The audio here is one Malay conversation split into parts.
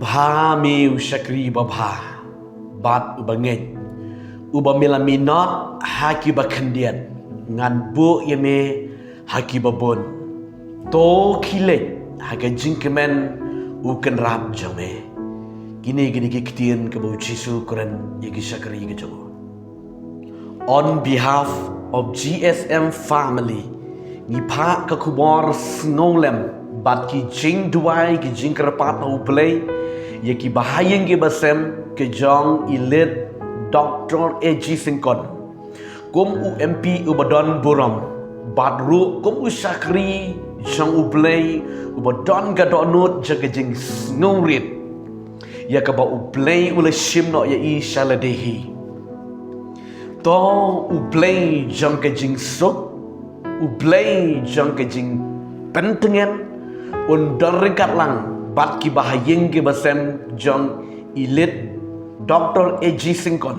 Ubha mi ushakri babha bat ubangej ubamila minot haki bakendian ngan bu yeme haki babon to kile haga jingkemen uken rap jame gini kitien ke bu Jisu kuran yegi shakri ke jago. On behalf of GSM family ngipa ka kubor snolem bat ki jing duai ki jing kerpat na uplay yeki bahayeng ke basem ke jong ilit Dr. A.G. Singkon kum UMP ubadon buram bat ru kum usakri jong uplay ubadon ga donut jaga jing snorit ya ka ba uplay ula shimno ya I shaladehi to uplay jong ke jing suk uplay jong ke jing pentengen undar rekat lang bat ki bahayeng ke basem jong ilit Dr. A.G. Singkon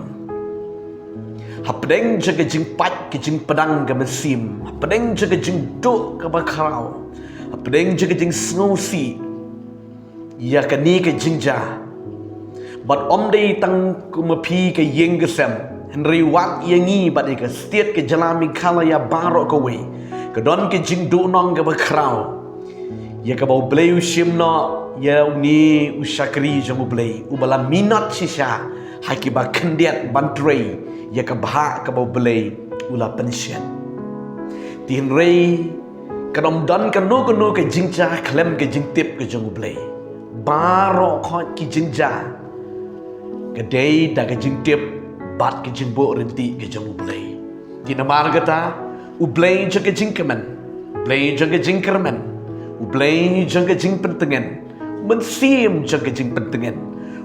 hapdeng jaga jing pat ke jing pedang ke mesim hapdeng jaga jing duk ke bakarau hapdeng jaga jing snosi ya kani ke jing ja bat om dei tang kumapi ke yeng ke sem Henry Wat yengi bat ke setiat ke jalami kala ya barok ke we ke don ke jing du nong ke bakarau ya ka bau blay ushimno ya ni ushakri jamu blay ubala minat shisha haki ba kendiat bantrei ya ka bah ka bau blay ula pension tin rei kadom don kanu ke jingja klem ke jingtip ke jamu blay baro khot ki jingja ke dei da ke jingtip bat ke jingbo renti ke jamu blay dinamar kata ublay ke jingkemen blay ke jingkermen ublay jang ke jing pentengen mensim jang ke jing pentengen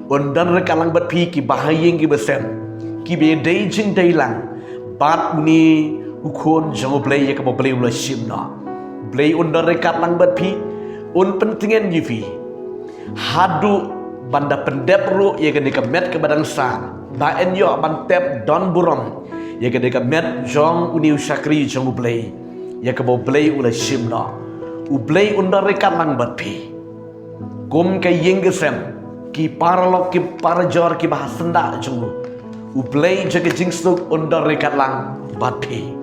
undan rekalang bat pi ki bahayeng ki besem ki be dei jing dei lang bat ni ukon jang ublay ya ka ublay ula shimna blay undan rekat lang bat pi un pentengen yifi hadu banda pendep ru ya ka met ke badang sa ba en yo bantep don buram ya ka met jong uni ushakri jang ublay ya ka ublay ula shimna ublay undar rekat lang bat pi kum ke yeng gesem ki paralok ki parajor ki bahasenda jungu ublay jaga jingstuk undar rekat lang bat pi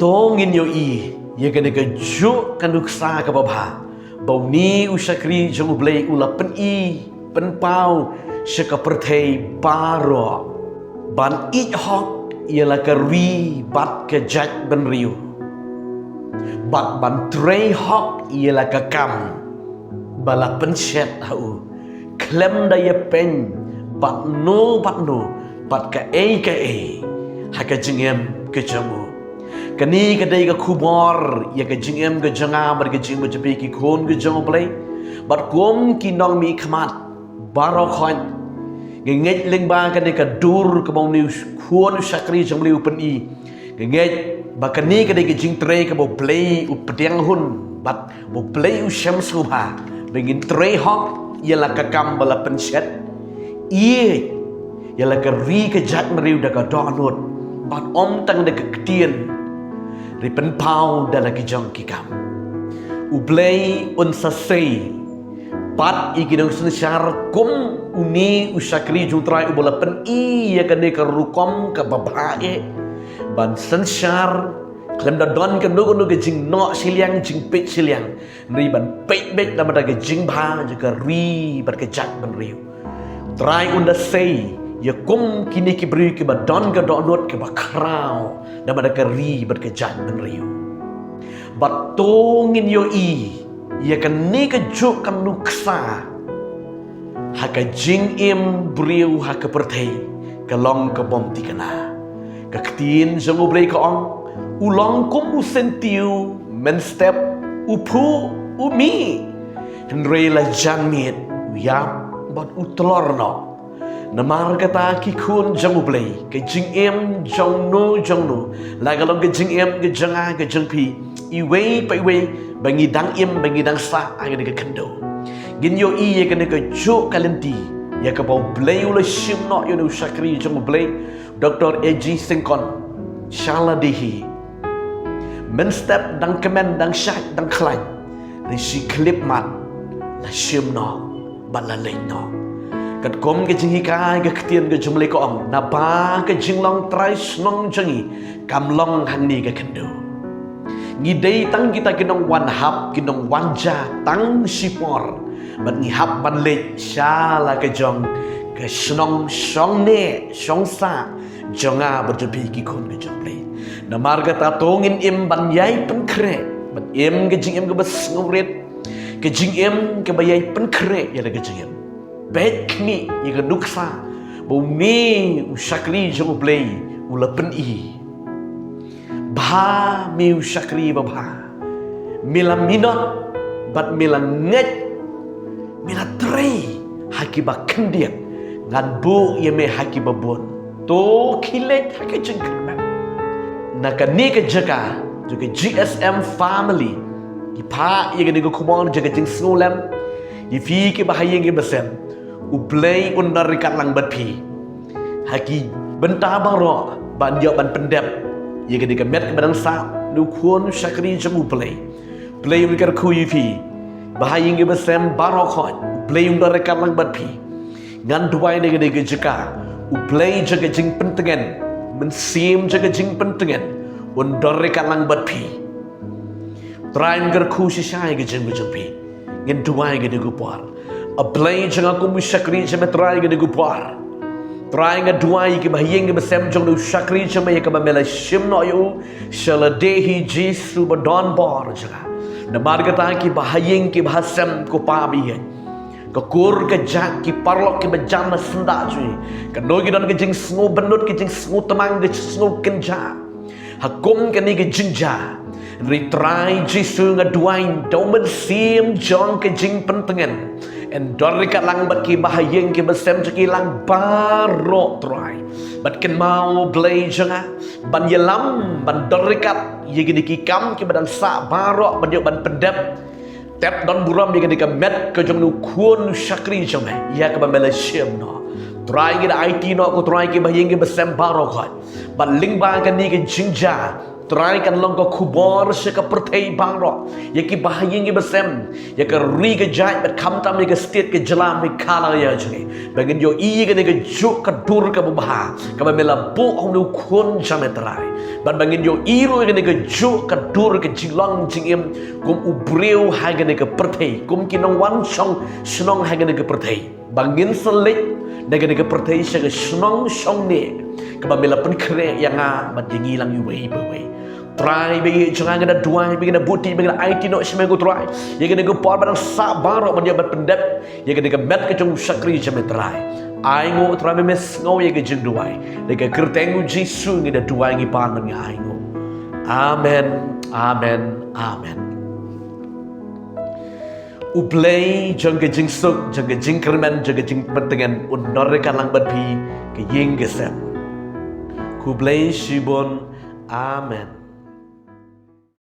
tongin yo I ye kene ke juk kanuksa ka babha bau ni ushakri jung ublay ula pen I pen pau shaka perthei baro ban I hok ialah ke ri bat ke jaj ben riu bat ban trei hok ialah kekam bala penshet hau klem daya pen bat no bat ka e haka jingem ke jamu kani kadai ka kubor ya ka jingem ke janga bar ke jing bejepi ki khon ke jang play bat kom ki nong mi khmat baro khon nget leng ba ka ka dur ka bong ni khon shakri jang li upen I nget bakani kadai ke jing tre ka bo play updiang hun bat bo play u sham subha bengin tre hok ialah kakam bala penshet ie ialah ka ri ke jat meriu da ka donut bat om tang da ketien ri pen pau da la ki jong ki kam ublay un sasei bat igidong sensyar kum uni usakri jutrai ubola pen I ya kane ka rukom ka babae ban sensyar klem da don ke nugo ke jing no siliang jing pet siliang ri ban pet bet da mata ke jing bha juga ri bar ke jak ban riu try unda sei ya kum kini ki bri ke ba don ke do not ke ba krau da mata ke ri bar ke jak ban riu bat tongin yo I ya kan ni ke juk kan nuksa haka jing im briu haka perthei ke long ke bom tikana ke ketin jong ublay ka ong ulong kum usentiu men step upu umi henry la janmit uyap bat utlorno namar kata ki kun jong ublay ke jing em jong no la galong ke jing em ke janga ke jeng pi iwe pa iwe bangi dang im bangi dang sa aga ke kendo gin yo I ye ke jo kalenti ya ka bau blay ula shimno yo no shakri jong ublay Dr. A.G. Singkon Shaladihi men step dang kemen dang syak dang klan Rishi klip mat la shimno balaleng no kat kom ke jing hikai ke ketien ke jumle ko ong na ba ke jing long trai snong jangi kam long hang ni ke kendo ngi dei tang kita kinong wan hap kinong wanja tang sipor ban ngi hap ban le shala ke jong ke snong song ne song sa jonga berjepi ki kon ke jumle na marga ta tongin im ban yai pen kre ban im ke jing im ke bas ngurit ke jing im ke bayai pen kre ya ke jing im bet kmi ya ke duksa bo mi usakli jong play ula pen i ba mi usakli ba ba mila minot bat mila nget mila trei haki ba kendiak ngan bu ye me haki ba bon to kilet haki jing kerman naka ni ke jaga juga GSM family ipa ye ke ni ko kumon jaga jing snolam ifi ke bahaya ke besem uplay undar rikat lang batpi haki benta baro ban yo ban pendep ye ke met ke badang sa nu kuon sakri jeng uplay play rikat ku ifi bahaya ke besem baro khot play undar rikat lang batpi ngan duai ne ke jeka uplay jaga jing pentengen mensim jaga jing pentengen undar rikat lang batpi train gar ku sisai ke jeng bujpi ngan duai ke de par a play jangan aku musyakri jeme try ke gupar try ke duai ke bahiyeng ke besem jong nu syakri jeme ke bamela shim no yu shala dehi jisu badon bar jaga na marga ta ki bahiyeng ke bahasem ko pabi ke kur ke jak ki parlok ke bejam senda cui ke nogi dan ke jing sngu benut ke jing sngu temang ke sngu kenja hakum ke ni ke jinja ritrai jisu ngaduain domen sim jong ke jing pentengen en dorikat lang bat ki bahayeng ki besem ki lang baro try bat ken mau blay janga ban yelam ban dorikat ye gini ki kam ki badan sa baro ban yo ban pendep tep don buram ye gini ka met ke jong nu kuon sakri jame ya ka ban malaysia no try ki IT no ko try ki bahayeng ki besem baro khat ban ling ba kan ni ki jinja try kan long ko kubor se ka pertei bangro ya ki bahayeng ki besem ya ka ri ke jai bet kham tam ke state ke jalam ke khala ya jni bagin yo I ke ne ke juk ka dur ka bubha ka ba mela bu hom nu khun jame trai ban bagin yo I ro ke ne ke juk ka dur ke jilong jingim kum ubreu ha ke ne ke pertei kum kinong wan song snong ha ke ne ke pertei bangin selik ne ke pertei se ke snong song ne ka ba mela pen kre yang a bat jingi lang yu wei be try bagi jangan ada dua bagi ada buti bagi ada IT no semego try ya kena go par barang sa baro ban bat pendep ya kena met ke jong sakri jame try ai ngo try me ngo ya ke jing duai de ke kertengu jisu ngi da duai ngi pan ngi ai ngo amen amen amen uplay jong ke jing suk jong ke jing kermen jong ke jing pentengan undor kan lang bat pi ke ying gesem ku play shibon amen.